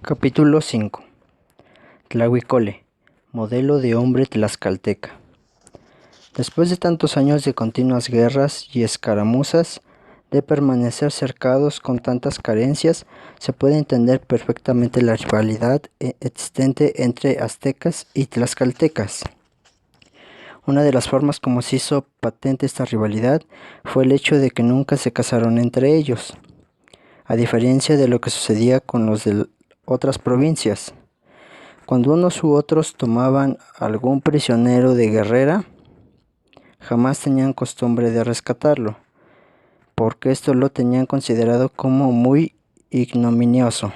Capítulo 5. Tlahuicole, modelo de hombre tlaxcalteca. Después de tantos años de continuas guerras y escaramuzas, de permanecer cercados con tantas carencias, se puede entender perfectamente la rivalidad existente entre aztecas y tlaxcaltecas. Una de las formas como se hizo patente esta rivalidad fue el hecho de que nunca se casaron entre ellos, a diferencia de lo que sucedía con los de otras provincias. Cuando unos u otros tomaban algún prisionero de guerrera, jamás tenían costumbre de rescatarlo, porque esto lo tenían considerado como muy ignominioso.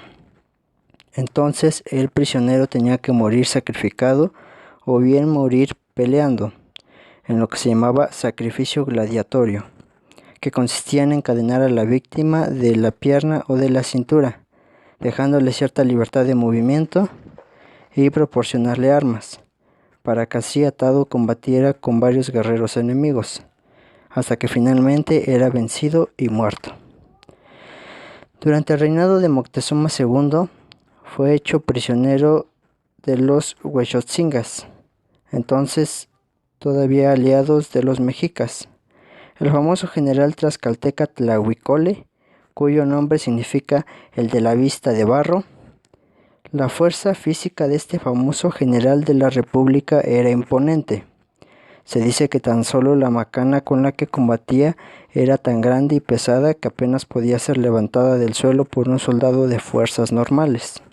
Entonces el prisionero tenía que morir sacrificado o bien morir peleando, en lo que se llamaba sacrificio gladiatorio, que consistía en encadenar a la víctima de la pierna o de la cintura, dejándole cierta libertad de movimiento y proporcionarle armas, para que así atado combatiera con varios guerreros enemigos, hasta que finalmente era vencido y muerto. Durante el reinado de Moctezuma II, fue hecho prisionero de los Huexotzingas, entonces todavía aliados de los mexicas. El famoso general tlaxcalteca Tlahuicole, cuyo nombre significa el de la vista de barro. La fuerza física de este famoso general de la República era imponente. Se dice que tan solo la macana con la que combatía era tan grande y pesada que apenas podía ser levantada del suelo por un soldado de fuerzas normales.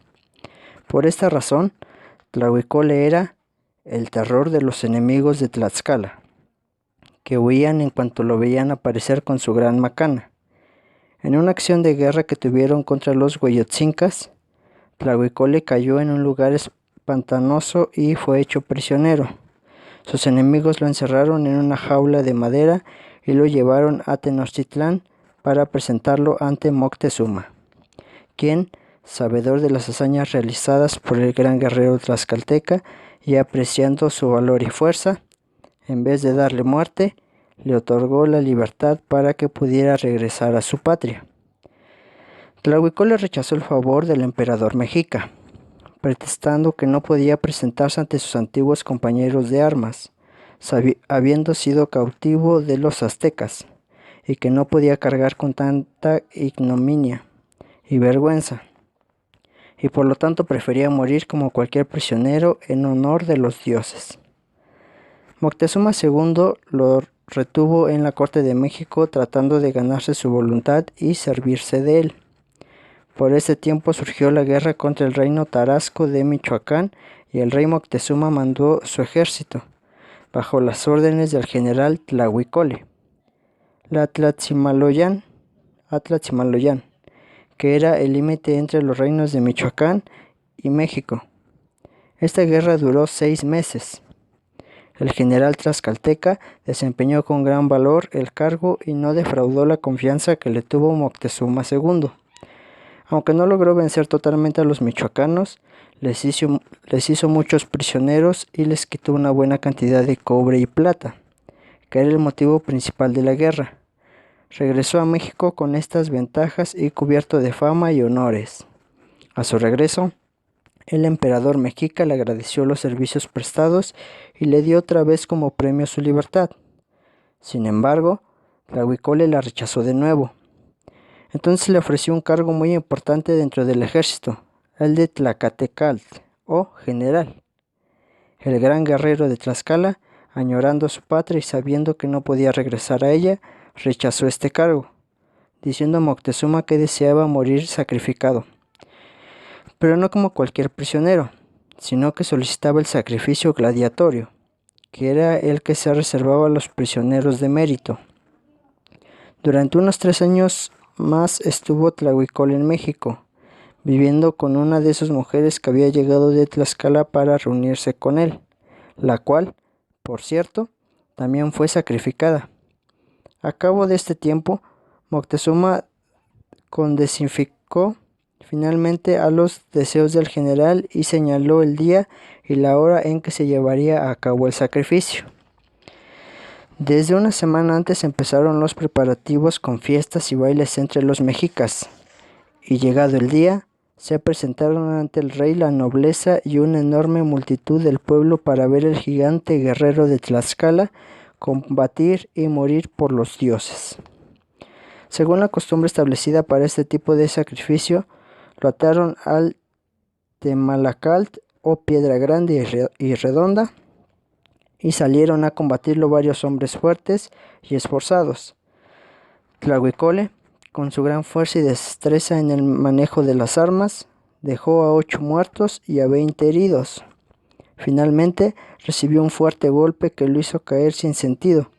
Por esta razón, Tlahuicole era el terror de los enemigos de Tlaxcala, que huían en cuanto lo veían aparecer con su gran macana. En una acción de guerra que tuvieron contra los Huexotzincas, Tlahuicole cayó en un lugar pantanoso y fue hecho prisionero. Sus enemigos lo encerraron en una jaula de madera y lo llevaron a Tenochtitlán para presentarlo ante Moctezuma, quien, sabedor de las hazañas realizadas por el gran guerrero tlaxcalteca y apreciando su valor y fuerza, en vez de darle muerte, le otorgó la libertad para que pudiera regresar a su patria. Tlahuicole rechazó el favor del emperador mexica, protestando que no podía presentarse ante sus antiguos compañeros de armas, habiendo sido cautivo de los aztecas, y que no podía cargar con tanta ignominia y vergüenza, y por lo tanto prefería morir como cualquier prisionero en honor de los dioses. Moctezuma II lo retuvo en la corte de México tratando de ganarse su voluntad y servirse de él. Por ese tiempo surgió la guerra contra el reino Tarasco de Michoacán y el rey Moctezuma mandó su ejército, bajo las órdenes del general Tlahuicole, a Tlatzimaloyan, que era el límite entre los reinos de Michoacán y México. Esta guerra duró 6 meses. El general tlaxcalteca desempeñó con gran valor el cargo y no defraudó la confianza que le tuvo Moctezuma II. Aunque no logró vencer totalmente a los michoacanos, les hizo muchos prisioneros y les quitó una buena cantidad de cobre y plata, que era el motivo principal de la guerra. Regresó a México con estas ventajas y cubierto de fama y honores. A su regreso, el emperador mexica le agradeció los servicios prestados y le dio otra vez como premio su libertad. Sin embargo, Tlahuicole la rechazó de nuevo. Entonces le ofreció un cargo muy importante dentro del ejército, el de Tlacatecatl, o general. El gran guerrero de Tlaxcala, añorando su patria y sabiendo que no podía regresar a ella, rechazó este cargo, diciendo a Moctezuma que deseaba morir sacrificado, pero no como cualquier prisionero, sino que solicitaba el sacrificio gladiatorio, que era el que se reservaba a los prisioneros de mérito. Durante unos 3 años más estuvo Tlahuicole en México, viviendo con una de sus mujeres que había llegado de Tlaxcala para reunirse con él, la cual, por cierto, también fue sacrificada. A cabo de este tiempo, Moctezuma condesificó finalmente a los deseos del general y señaló el día y la hora en que se llevaría a cabo el sacrificio. Desde una semana antes empezaron los preparativos con fiestas y bailes entre los mexicas, y llegado el día, Se presentaron ante el rey la nobleza y una enorme multitud del pueblo para ver el gigante guerrero de Tlaxcala combatir y morir por los dioses. Según la costumbre establecida para este tipo de sacrificio, lo ataron al Temalacalt o piedra grande y redonda, y salieron a combatirlo varios hombres fuertes y esforzados. Tlahuicole, con su gran fuerza y destreza en el manejo de las armas, dejó a 8 muertos y a 20 heridos. Finalmente, recibió un fuerte golpe que lo hizo caer sin sentido.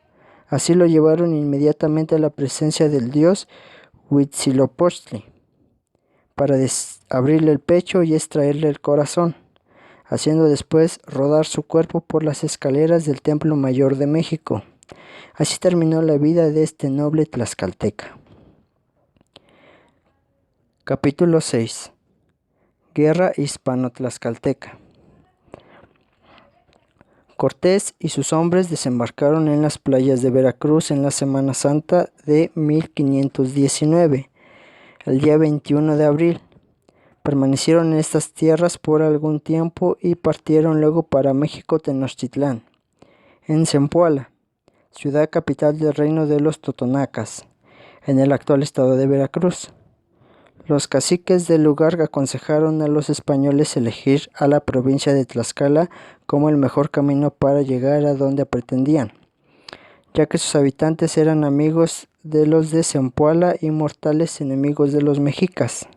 Así lo llevaron inmediatamente a la presencia del dios Huitzilopochtli para abrirle el pecho y extraerle el corazón, haciendo después rodar su cuerpo por las escaleras del Templo Mayor de México. Así terminó la vida de este noble tlaxcalteca. Capítulo 6. Guerra hispano-tlaxcalteca. Cortés y sus hombres desembarcaron en las playas de Veracruz en la Semana Santa de 1519, el día 21 de abril. Permanecieron en estas tierras por algún tiempo y partieron luego para México Tenochtitlán, en Zempoala, ciudad capital del reino de los Totonacas, en el actual estado de Veracruz. Los caciques del lugar aconsejaron a los españoles elegir a la provincia de Tlaxcala como el mejor camino para llegar a donde pretendían, ya que sus habitantes eran amigos de los de Zempoala y mortales enemigos de los mexicas.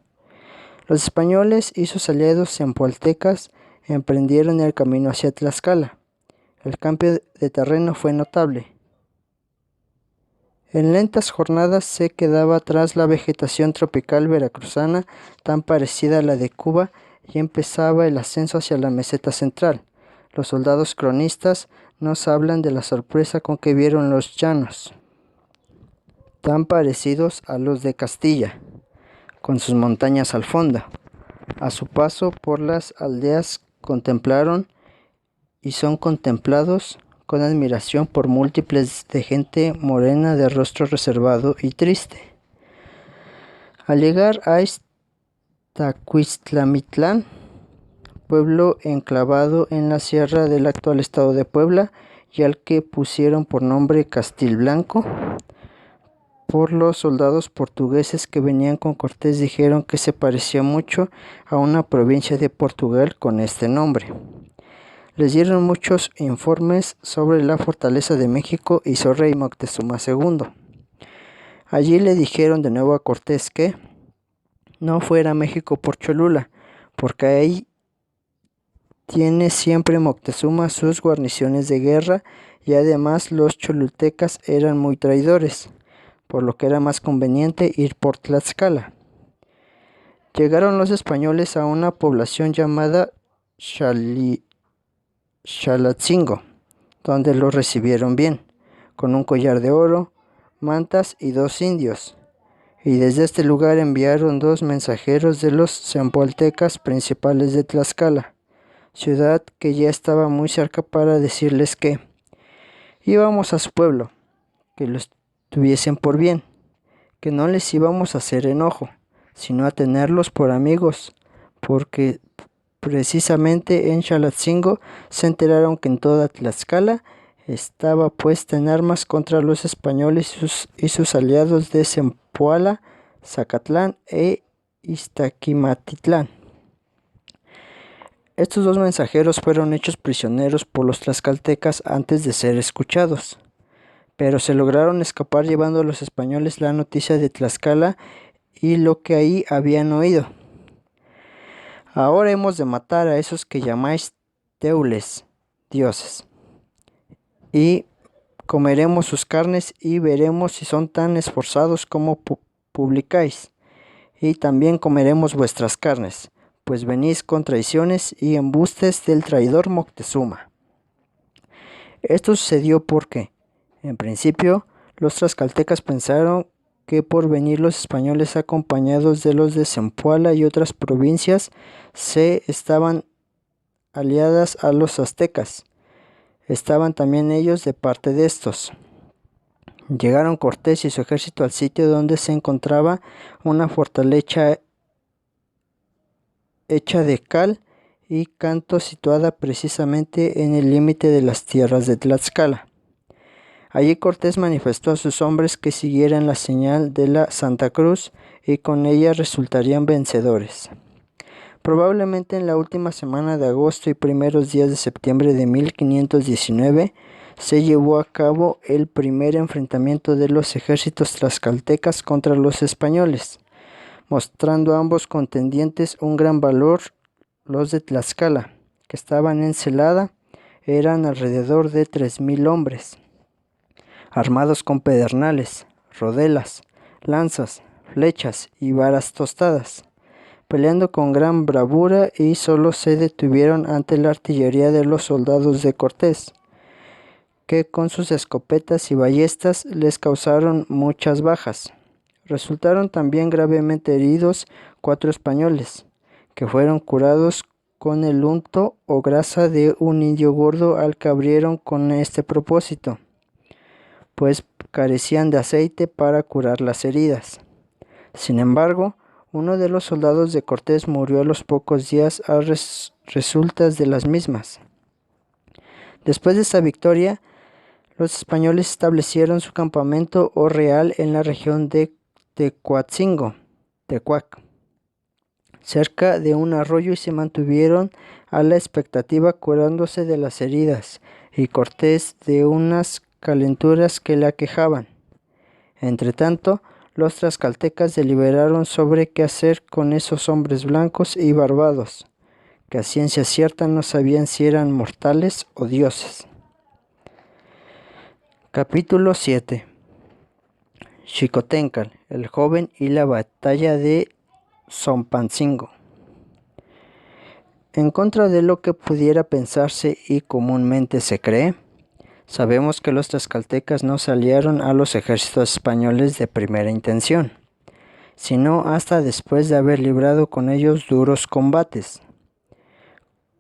Los españoles y sus aliados zempoaltecas emprendieron el camino hacia Tlaxcala. El cambio de terreno fue notable. En lentas jornadas se quedaba atrás la vegetación tropical veracruzana, tan parecida a la de Cuba, y empezaba el ascenso hacia la meseta central. Los soldados cronistas nos hablan de la sorpresa con que vieron los llanos, tan parecidos a los de Castilla, con sus montañas al fondo. A su paso por las aldeas contemplaron y son contemplados con admiración por múltiples de gente morena de rostro reservado y triste. Al llegar a Iztacuistlamitlan, pueblo enclavado en la sierra del actual estado de Puebla y al que pusieron por nombre Castilblanco, por los soldados portugueses que venían con Cortés dijeron que se parecía mucho a una provincia de Portugal con este nombre. Les dieron muchos informes sobre la fortaleza de México y su rey Moctezuma II. Allí le dijeron de nuevo a Cortés que no fuera a México por Cholula, porque ahí tiene siempre Moctezuma sus guarniciones de guerra y además los cholultecas eran muy traidores, por lo que era más conveniente ir por Tlaxcala. Llegaron los españoles a una población llamada Xalatzingo, donde los recibieron bien, con un collar de oro, mantas y 2 indios, y desde este lugar enviaron 2 mensajeros de los zempoaltecas principales de Tlaxcala, ciudad que ya estaba muy cerca, para decirles que íbamos a su pueblo, que los tuviesen por bien, que no les íbamos a hacer enojo, sino a tenerlos por amigos, porque precisamente en Xalatzingo se enteraron que en toda Tlaxcala estaba puesta en armas contra los españoles y sus aliados de Zempoala, Zacatlán e Iztaquimatitlán. Estos 2 mensajeros fueron hechos prisioneros por los tlaxcaltecas antes de ser escuchados, pero se lograron escapar llevando a los españoles la noticia de Tlaxcala y lo que ahí habían oído. Ahora hemos de matar a esos que llamáis teules, dioses, y comeremos sus carnes y veremos si son tan esforzados como publicáis, y también comeremos vuestras carnes, pues venís con traiciones y embustes del traidor Moctezuma. Esto sucedió porque, en principio, los tlaxcaltecas pensaron que por venir los españoles acompañados de los de Zempoala y otras provincias se estaban aliadas a los aztecas. Estaban también ellos de parte de estos. Llegaron Cortés y su ejército al sitio donde se encontraba una fortaleza hecha de cal y canto, situada precisamente en el límite de las tierras de Tlaxcala. Allí Cortés manifestó a sus hombres que siguieran la señal de la Santa Cruz y con ella resultarían vencedores. Probablemente en la última semana de agosto y primeros días de septiembre de 1519 se llevó a cabo el primer enfrentamiento de los ejércitos tlaxcaltecas contra los españoles, mostrando a ambos contendientes un gran valor. Los de Tlaxcala, que estaban en Celada, eran alrededor de 3,000 hombres, armados con pedernales, rodelas, lanzas, flechas y varas tostadas, peleando con gran bravura, y solo se detuvieron ante la artillería de los soldados de Cortés, que con sus escopetas y ballestas les causaron muchas bajas. Resultaron también gravemente heridos 4 españoles, que fueron curados con el unto o grasa de un indio gordo al que abrieron con este propósito, pues carecían de aceite para curar las heridas. Sin embargo, uno de los soldados de Cortés murió a los pocos días a resultas de las mismas. Después de esta victoria, los españoles establecieron su campamento o real en la región de Tecuatzingo, Tecuac, cerca de un arroyo, y se mantuvieron a la expectativa, curándose de las heridas y Cortés de unas calenturas que le aquejaban. Entretanto, los tlaxcaltecas deliberaron sobre qué hacer con esos hombres blancos y barbados, que a ciencia cierta no sabían si eran mortales o dioses. Capítulo 7. Xicoténcatl, el joven, y la batalla de Zompancingo. En contra de lo que pudiera pensarse y comúnmente se cree, sabemos que los tlaxcaltecas no se aliaron a los ejércitos españoles de primera intención, sino hasta después de haber librado con ellos duros combates,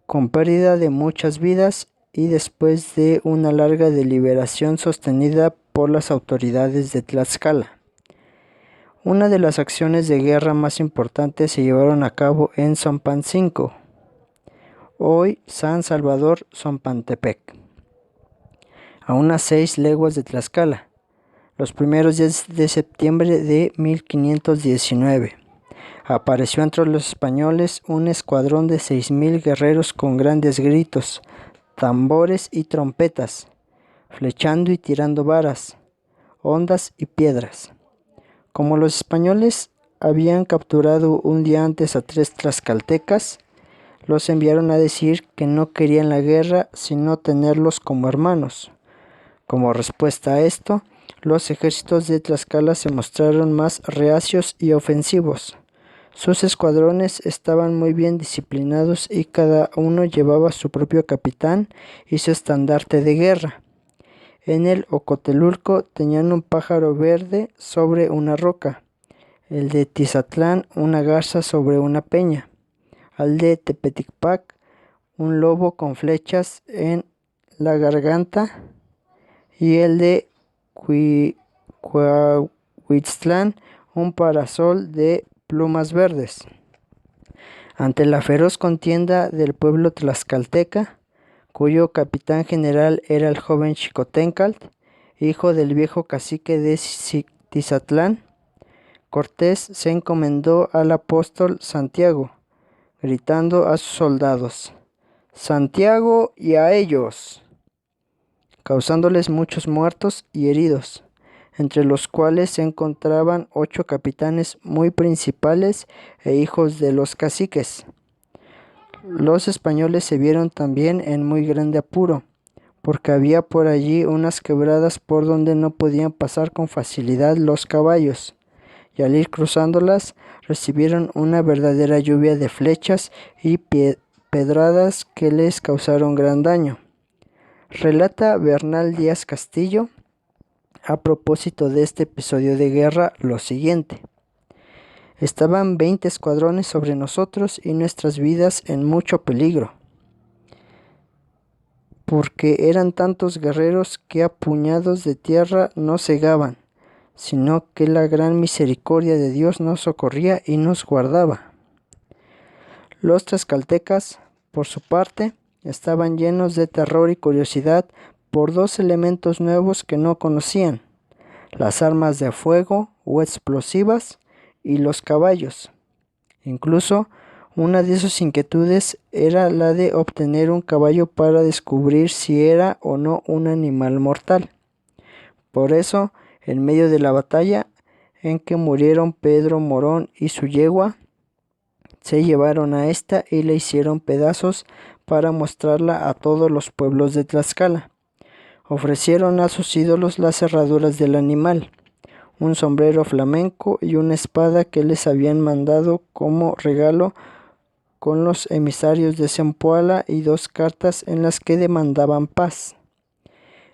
con pérdida de muchas vidas, y después de una larga deliberación sostenida por las autoridades de Tlaxcala. Una de las acciones de guerra más importantes se llevaron a cabo en Zompancingo, hoy San Salvador Zompantepec, a unas 6 leguas de Tlaxcala, los primeros días de septiembre de 1519. Apareció entre los españoles un escuadrón de 6,000 guerreros con grandes gritos, tambores y trompetas, flechando y tirando varas, hondas y piedras. Como los españoles habían capturado un día antes a 3 tlaxcaltecas, los enviaron a decir que no querían la guerra sino tenerlos como hermanos. Como respuesta a esto, los ejércitos de Tlaxcala se mostraron más reacios y ofensivos. Sus escuadrones estaban muy bien disciplinados y cada uno llevaba su propio capitán y su estandarte de guerra. En el Ocotelulco tenían un pájaro verde sobre una roca, el de Tizatlán una garza sobre una peña, al de Tepeticpac un lobo con flechas en la garganta, y el de Cuahuitztlán un parasol de plumas verdes. Ante la feroz contienda del pueblo tlaxcalteca, cuyo capitán general era el joven Xicoténcatl, hijo del viejo cacique de Tizatlán, Cortés se encomendó al apóstol Santiago, gritando a sus soldados: «¡Santiago y a ellos!», causándoles muchos muertos y heridos, entre los cuales se encontraban 8 capitanes muy principales e hijos de los caciques. Los españoles se vieron también en muy grande apuro, porque había por allí unas quebradas por donde no podían pasar con facilidad los caballos, y al ir cruzándolas recibieron una verdadera lluvia de flechas y pedradas que les causaron gran daño. Relata Bernal Díaz Castillo, a propósito de este episodio de guerra, lo siguiente: «Estaban 20 escuadrones sobre nosotros y nuestras vidas en mucho peligro, porque eran tantos guerreros que a puñados de tierra no cegaban, sino que la gran misericordia de Dios nos socorría y nos guardaba. Los tlaxcaltecas, por su parte, estaban llenos de terror y curiosidad por dos elementos nuevos que no conocían: las armas de fuego o explosivas y los caballos. Incluso, una de sus inquietudes era la de obtener un caballo para descubrir si era o no un animal mortal. Por eso, en medio de la batalla en que murieron Pedro Morón y su yegua, se llevaron a esta y la hicieron pedazos para mostrarla a todos los pueblos de Tlaxcala. Ofrecieron a sus ídolos las herraduras del animal, un sombrero flamenco y una espada que les habían mandado como regalo con los emisarios de Zempoala y 2 cartas en las que demandaban paz.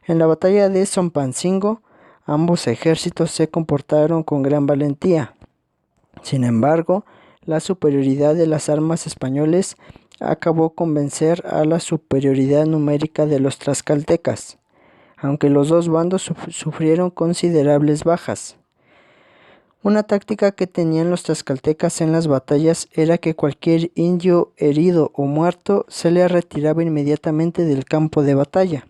En la batalla de Zompancingo, ambos ejércitos se comportaron con gran valentía. Sin embargo, la superioridad de las armas españoles acabó con vencer a la superioridad numérica de los tlaxcaltecas, aunque los dos bandos sufrieron considerables bajas. Una táctica que tenían los tlaxcaltecas en las batallas era que cualquier indio herido o muerto se le retiraba inmediatamente del campo de batalla,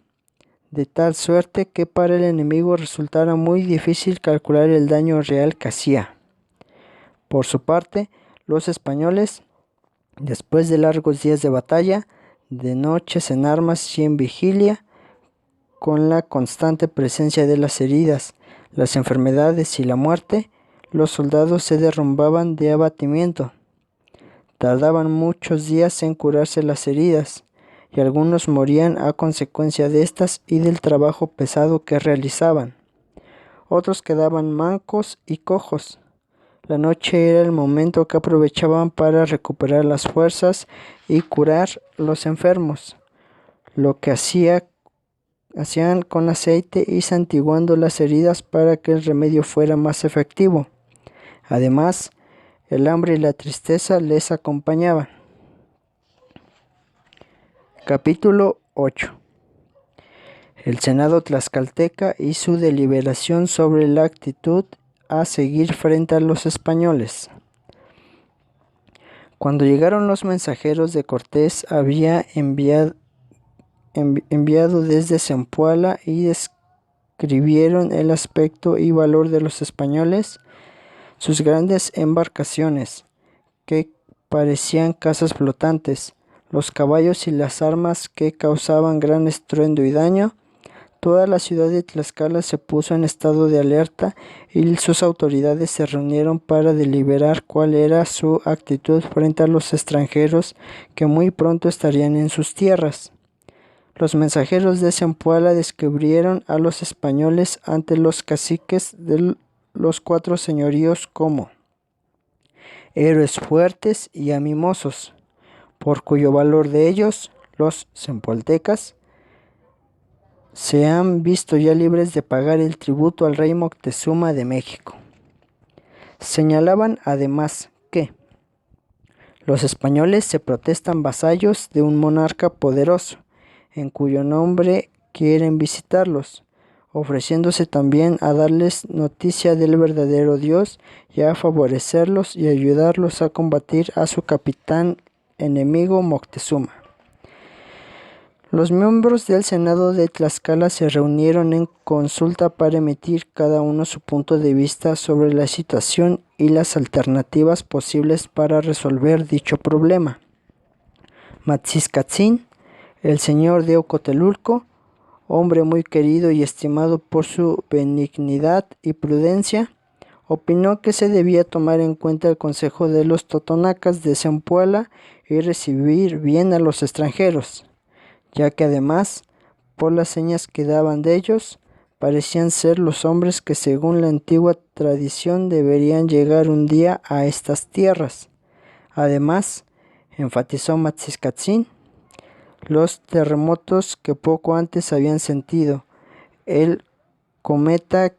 de tal suerte que para el enemigo resultara muy difícil calcular el daño real que hacía. Por su parte, los españoles, después de largos días de batalla, de noches en armas y en vigilia, con la constante presencia de las heridas, las enfermedades y la muerte, los soldados se derrumbaban de abatimiento. Tardaban muchos días en curarse las heridas, y algunos morían a consecuencia de estas y del trabajo pesado que realizaban. Otros quedaban mancos y cojos. La noche era el momento que aprovechaban para recuperar las fuerzas y curar los enfermos, lo que hacían con aceite y santiguando las heridas para que el remedio fuera más efectivo. Además, el hambre y la tristeza les acompañaban. Capítulo 8. El Senado tlaxcalteca y su deliberación sobre la actitud a seguir frente a los españoles. Cuando llegaron los mensajeros de Cortés, había enviado desde Zempoala y describieron el aspecto y valor de los españoles, sus grandes embarcaciones, que parecían casas flotantes, los caballos y las armas que causaban gran estruendo y daño. Toda la ciudad de Tlaxcala se puso en estado de alerta y sus autoridades se reunieron para deliberar cuál era su actitud frente a los extranjeros que muy pronto estarían en sus tierras. Los mensajeros de Zempoala describieron a los españoles ante los caciques de los 4 señoríos como héroes fuertes y animosos, por cuyo valor de ellos, los zempoaltecas, se han visto ya libres de pagar el tributo al rey Moctezuma de México. Señalaban además que los españoles se protestan vasallos de un monarca poderoso, en cuyo nombre quieren visitarlos, ofreciéndose también a darles noticia del verdadero Dios y a favorecerlos y ayudarlos a combatir a su capitán enemigo Moctezuma. Los miembros del Senado de Tlaxcala se reunieron en consulta para emitir cada uno su punto de vista sobre la situación y las alternativas posibles para resolver dicho problema. Matziscatzin, el señor de Ocotelulco, hombre muy querido y estimado por su benignidad y prudencia, opinó que se debía tomar en cuenta el consejo de los totonacas de Zempoala y recibir bien a los extranjeros, ya que además, por las señas que daban de ellos, parecían ser los hombres que según la antigua tradición deberían llegar un día a estas tierras. Además, enfatizó Matziscatzin, los terremotos que poco antes habían sentido, el cometa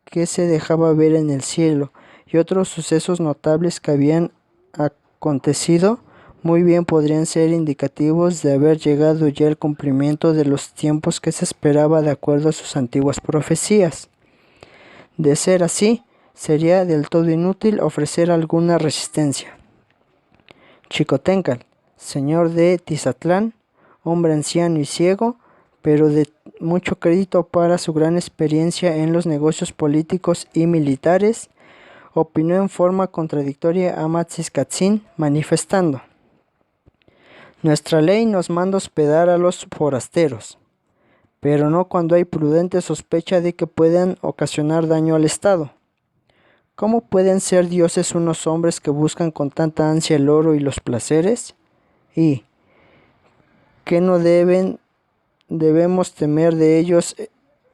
que se dejaba ver en el cielo y otros sucesos notables que habían acontecido, muy bien podrían ser indicativos de haber llegado ya el cumplimiento de los tiempos que se esperaba de acuerdo a sus antiguas profecías. De ser así, sería del todo inútil ofrecer alguna resistencia. Xicoténcatl, señor de Tizatlán, hombre anciano y ciego, pero de mucho crédito para su gran experiencia en los negocios políticos y militares, opinó en forma contradictoria a Maxicatzin, manifestando: nuestra ley nos manda hospedar a los forasteros, pero no cuando hay prudente sospecha de que puedan ocasionar daño al Estado. ¿Cómo pueden ser dioses unos hombres que buscan con tanta ansia el oro y los placeres? ¿Y qué no debemos temer de ellos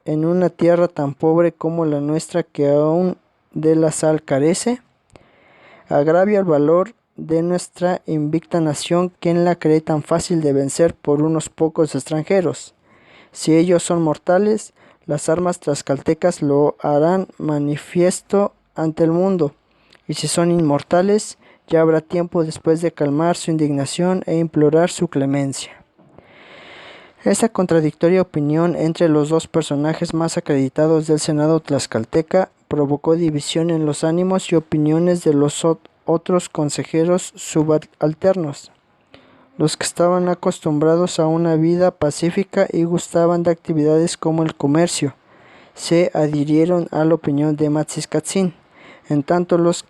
en una tierra tan pobre como la nuestra, que aún de la sal carece? Agravia el valor de nuestra invicta nación, quien la cree tan fácil de vencer por unos pocos extranjeros. Si ellos son mortales, las armas tlaxcaltecas lo harán manifiesto ante el mundo, y si son inmortales, ya habrá tiempo después de calmar su indignación e implorar su clemencia. Esta contradictoria opinión entre los dos personajes más acreditados del Senado tlaxcalteca provocó división en los ánimos y opiniones de los otros consejeros subalternos, los que estaban acostumbrados a una vida pacífica y gustaban de actividades como el comercio. Se adhirieron a la opinión de Maxicatzin, en tanto los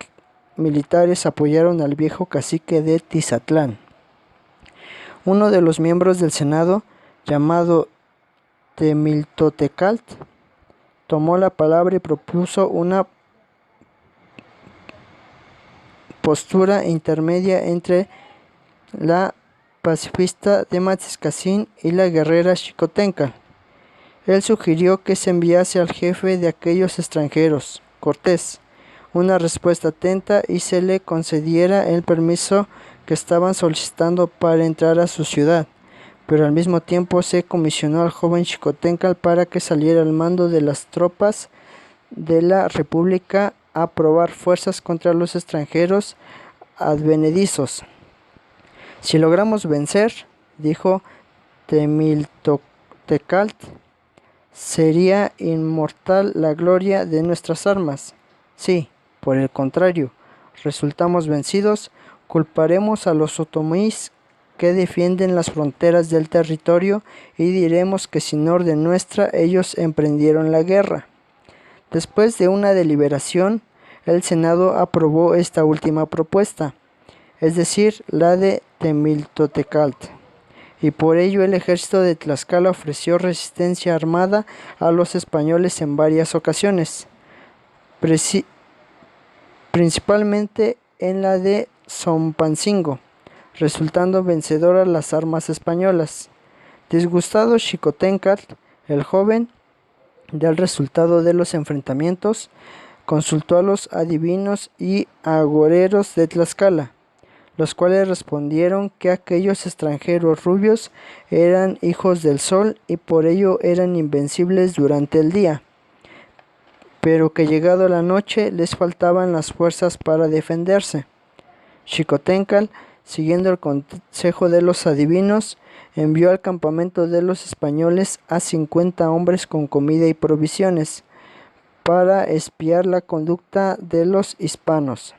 militares apoyaron al viejo cacique de Tizatlán. Uno de los miembros del Senado, llamado Temiltotecatl, tomó la palabra y propuso una postura intermedia entre la pacifista de Maxicatzin y la guerrera Xicoténcatl. Él sugirió que se enviase al jefe de aquellos extranjeros, Cortés, una respuesta atenta y se le concediera el permiso que estaban solicitando para entrar a su ciudad, pero al mismo tiempo se comisionó al joven Xicoténcatl para que saliera al mando de las tropas de la República a probar fuerzas contra los extranjeros advenedizos. Si logramos vencer, dijo Temiltotecatl, sería inmortal la gloria de nuestras armas. Si, por el contrario, resultamos vencidos, culparemos a los otomíes que defienden las fronteras del territorio y diremos que sin orden nuestra ellos emprendieron la guerra. Después de una deliberación, el Senado aprobó esta última propuesta, es decir, la de Temiltotecatl, y por ello el ejército de Tlaxcala ofreció resistencia armada a los españoles en varias ocasiones, principalmente en la de Zompancingo, resultando vencedoras las armas españolas. Disgustado Xicoténcatl, el joven, del resultado de los enfrentamientos, consultó a los adivinos y agoreros de Tlaxcala, los cuales respondieron que aquellos extranjeros rubios eran hijos del sol y por ello eran invencibles durante el día, pero que llegado la noche les faltaban las fuerzas para defenderse. Xicoténcatl, siguiendo el consejo de los adivinos, envió al campamento de los españoles a 50 hombres con comida y provisiones, para espiar la conducta de los hispanos.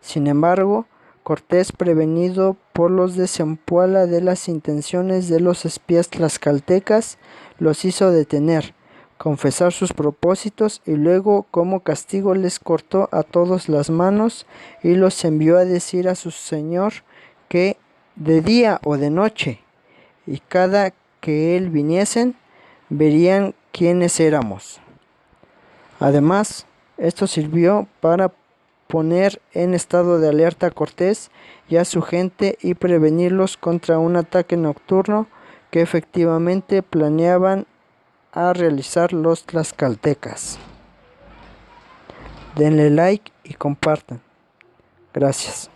Sin embargo, Cortés, prevenido por los de Zempoala de las intenciones de los espías tlaxcaltecas, los hizo detener, confesar sus propósitos y luego, como castigo, les cortó a todos las manos y los envió a decir a su señor que de día o de noche, y cada que él viniesen, verían quiénes éramos. Además, esto sirvió para poner en estado de alerta a Cortés y a su gente y prevenirlos contra un ataque nocturno que efectivamente planeaban a realizar los tlaxcaltecas. Denle like y compartan. Gracias.